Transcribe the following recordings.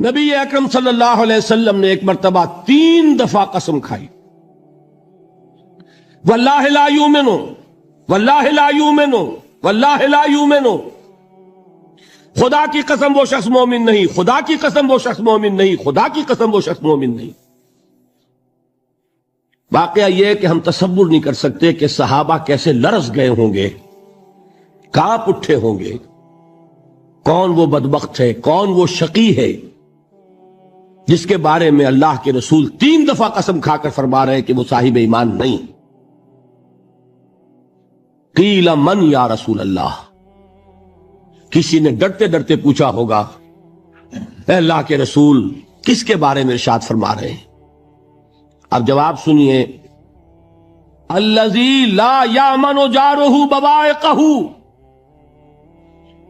نبی اکرم صلی اللہ علیہ وسلم نے ایک مرتبہ 3 دفعہ قسم کھائی، واللہ لا یؤمنو، واللہ لا یؤمنو، واللہ لا یؤمنو، خدا کی قسم وہ شخص مومن نہیں، خدا کی قسم وہ شخص مومن نہیں، خدا کی قسم وہ شخص مومن نہیں۔ واقعہ یہ ہے کہ ہم تصور نہیں کر سکتے کہ صحابہ کیسے لرز گئے ہوں گے، کانپ اٹھے ہوں گے، کون وہ بدبخت ہے، کون وہ شقی ہے جس کے بارے میں اللہ کے رسول 3 دفعہ قسم کھا کر فرما رہے ہیں کہ وہ صاحب ایمان نہیں۔ قیل من یا رسول اللہ، کسی نے ڈرتے ڈرتے پوچھا ہوگا اے اللہ کے رسول کس کے بارے میں ارشاد فرما رہے ہیں؟ اب جواب سنیے، الذی لا یامن جارہ بوائقہ،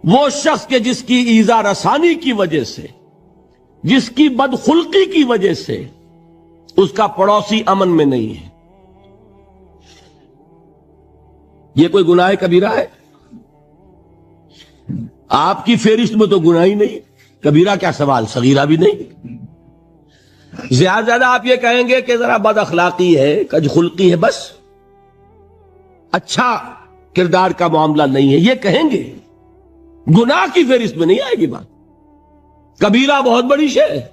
وہ شخص کے جس کی ایذا رسانی کی وجہ سے، جس کی بدخلقی کی وجہ سے اس کا پڑوسی امن میں نہیں ہے۔ یہ کوئی گناہ کبیرہ ہے؟ آپ کی فہرست میں تو گناہ ہی نہیں، کبیرہ کیا سوال، صغیرہ بھی نہیں۔ زیادہ زیادہ آپ یہ کہیں گے کہ ذرا بد اخلاقی ہے، کج خلقی ہے، بس اچھا کردار کا معاملہ نہیں ہے، یہ کہیں گے، گناہ کی فہرست میں نہیں آئے گی بات۔ کبیرہ بہت بڑی شے ہے،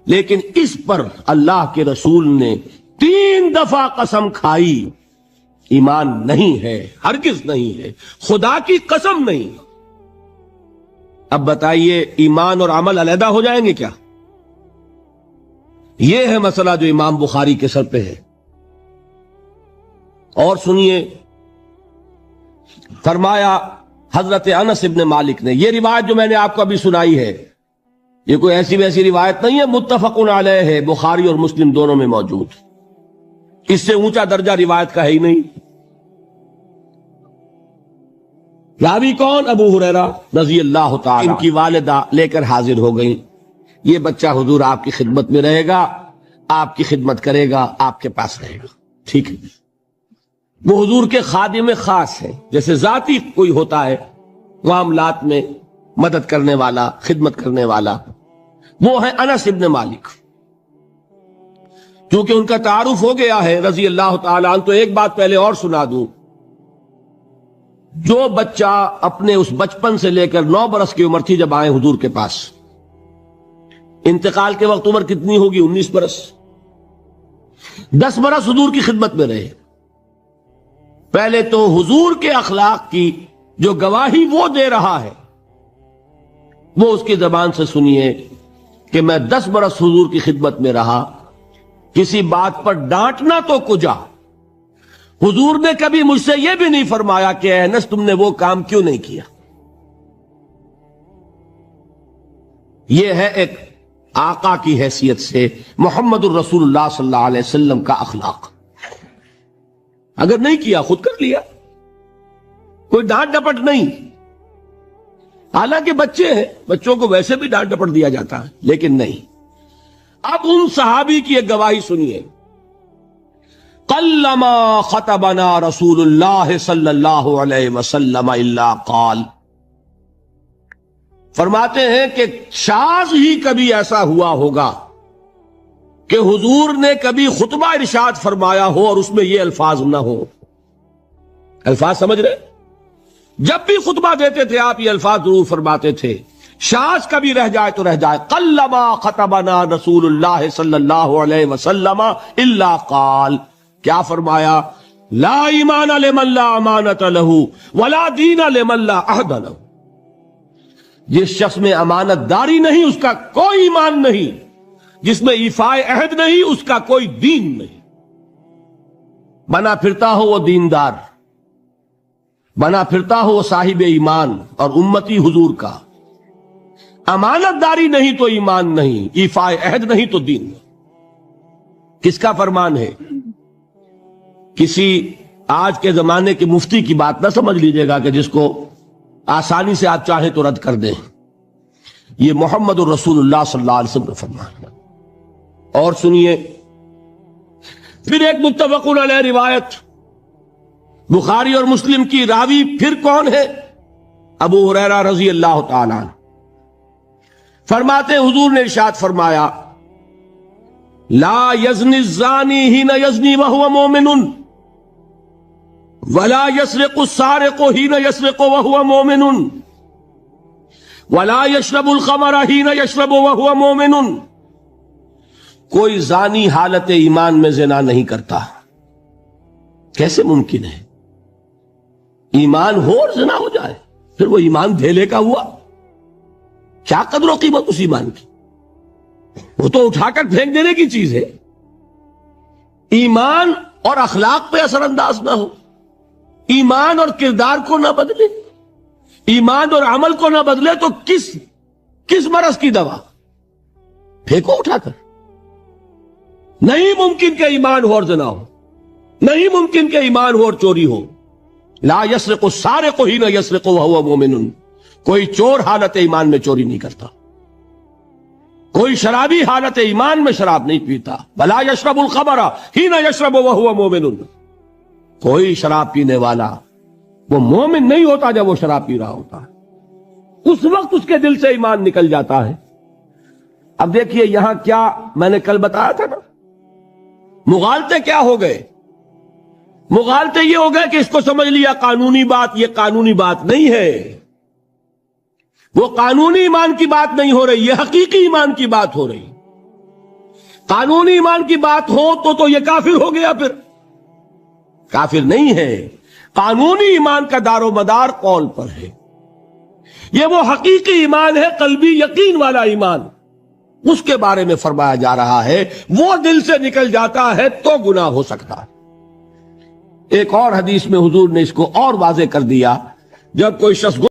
لیکن اس پر اللہ کے رسول نے 3 دفعہ قسم کھائی، ایمان نہیں ہے، ہرگز نہیں ہے، خدا کی قسم نہیں۔ اب بتائیے ایمان اور عمل علیحدہ ہو جائیں گے کیا؟ یہ ہے مسئلہ جو امام بخاری کے سر پہ ہے۔ اور سنیے، فرمایا حضرت انس ابن مالک نے، یہ روایت جو میں نے آپ کو ابھی سنائی ہے یہ کوئی ایسی ویسی روایت نہیں ہے، متفق علیہ ہے، بخاری اور مسلم دونوں میں موجود، اس سے اونچا درجہ روایت کا ہے ہی نہیں۔ راوی کون؟ ابو ہریرہ رضی اللہ تعالی، ان کی والدہ لے کر حاضر ہو گئیں، یہ بچہ حضور آپ کی خدمت میں رہے گا، آپ کی خدمت کرے گا، آپ کے پاس رہے گا، ٹھیک ہے۔ وہ حضور کے خادم خاص ہیں، جیسے ذاتی کوئی ہوتا ہے معاملات میں مدد کرنے والا، خدمت کرنے والا، وہ ہیں انس ابن مالک۔ کیونکہ ان کا تعارف ہو گیا ہے رضی اللہ تعالیٰ عنہ، تو ایک بات پہلے اور سنا دوں، جو بچہ اپنے اس بچپن سے لے کر 9 برس کی عمر تھی جب آئے حضور کے پاس، انتقال کے وقت عمر کتنی ہوگی؟ 19 برس، 10 برس حضور کی خدمت میں رہے۔ پہلے تو حضور کے اخلاق کی جو گواہی وہ دے رہا ہے وہ اس کی زبان سے سنیے کہ میں 10 برس حضور کی خدمت میں رہا، کسی بات پر ڈانٹنا تو کجا، حضور نے کبھی مجھ سے یہ بھی نہیں فرمایا کہ اے انس تم نے وہ کام کیوں نہیں کیا۔ یہ ہے ایک آقا کی حیثیت سے محمد الرسول اللہ صلی اللہ علیہ وسلم کا اخلاق۔ اگر نہیں کیا خود کر لیا، کوئی ڈانٹ ڈپٹ نہیں۔ حالانکہ بچے ہیں، بچوں کو ویسے بھی ڈانٹ ڈپٹ دیا جاتا ہے، لیکن نہیں۔ اب ان صحابی کی ایک گواہی سنیے، قلما خطبنا رسول اللہ صلی اللہ علیہ وسلم الا قال، فرماتے ہیں کہ شاذ ہی کبھی ایسا ہوا ہوگا کہ حضور نے کبھی خطبہ ارشاد فرمایا ہو اور اس میں یہ الفاظ نہ ہو۔ الفاظ سمجھ رہے؟ جب بھی خطبہ دیتے تھے آپ یہ الفاظ ضرور فرماتے تھے، شاذ کبھی رہ جائے تو رہ جائے، قلما خطبنا رسول اللہ صلی اللہ علیہ وسلم الا قال، کیا فرمایا؟ لا ایمان لمن لا امانت لہ ولا دین لمن لا عہد لہ، جس شخص میں امانت داری نہیں اس کا کوئی ایمان نہیں، جس میں ایفاء عہد نہیں اس کا کوئی دین نہیں۔ بنا پھرتا ہو وہ دیندار، بنا پھرتا ہو وہ صاحب ایمان اور امتی حضور کا، امانت داری نہیں تو ایمان نہیں، ایفاء عہد نہیں تو دین نہیں۔ کس کا فرمان ہے؟ کسی آج کے زمانے کے مفتی کی بات نہ سمجھ لیجئے گا کہ جس کو آسانی سے آپ چاہیں تو رد کر دیں، یہ محمد الرسول اللہ صلی اللہ علیہ وسلم نے فرمایا۔ اور سنیے پھر ایک متفق علیہ روایت، بخاری اور مسلم کی، راوی پھر کون ہے؟ ابو ہریرہ رضی اللہ تعالیٰ عنہ۔ فرماتے حضور نے ارشاد فرمایا لا یزنی الزانی حین یزنی وہو مومن ولا یسرق السارق حین یسرق وہو مومن ولا یشرب الخمر حین یشرب وہو مومن. کوئی زانی حالت ایمان میں زنا نہیں کرتا. کیسے ممکن ہے؟ ایمان ہو اور زنا ہو جائے، پھر وہ ایمان دھیلے کا ہوا. کیا قدر و قیمت اس ایمان کی؟ وہ تو اٹھا کر پھینک دینے کی چیز ہے. ایمان اور اخلاق پہ اثر انداز نہ ہو، ایمان اور کردار کو نہ بدلے، ایمان اور عمل کو نہ بدلے تو کس مرض کی دوا؟ پھینکو اٹھا کر. نہیں ممکن کہ ایمان ہو اور زنا ہو، نہیں ممکن کہ ایمان ہو اور چوری ہو. لا یسرق السارق حین یسرق وہو مومن. کوئی چور حالت ایمان میں چوری نہیں کرتا، کوئی شرابی حالت ایمان میں شراب نہیں پیتا. ولا یشرب الخمر حین یشرب وہو مومن. کوئی شراب پینے والا وہ مومن نہیں ہوتا جب وہ شراب پی رہا ہوتا ہے، اس وقت اس کے دل سے ایمان نکل جاتا ہے. اب دیکھیے یہاں کیا میں نے کل بتایا تھا نا، مغالطے کیا ہو گئے؟ مغالطے یہ ہو گئے کہ اس کو سمجھ لیا قانونی بات. یہ قانونی بات نہیں ہے، وہ قانونی ایمان کی بات نہیں ہو رہی، یہ حقیقی ایمان کی بات ہو رہی. قانونی ایمان کی بات ہو تو یہ کافر ہو گیا. پھر کافر نہیں ہے. قانونی ایمان کا دار و مدار قول پر ہے. یہ وہ حقیقی ایمان ہے، قلبی یقین والا ایمان. اس کے بارے میں فرمایا جا رہا ہے وہ دل سے نکل جاتا ہے تو گناہ ہو سکتا ہے. ایک اور حدیث میں حضور نے اس کو اور واضح کر دیا. جب کوئی شخص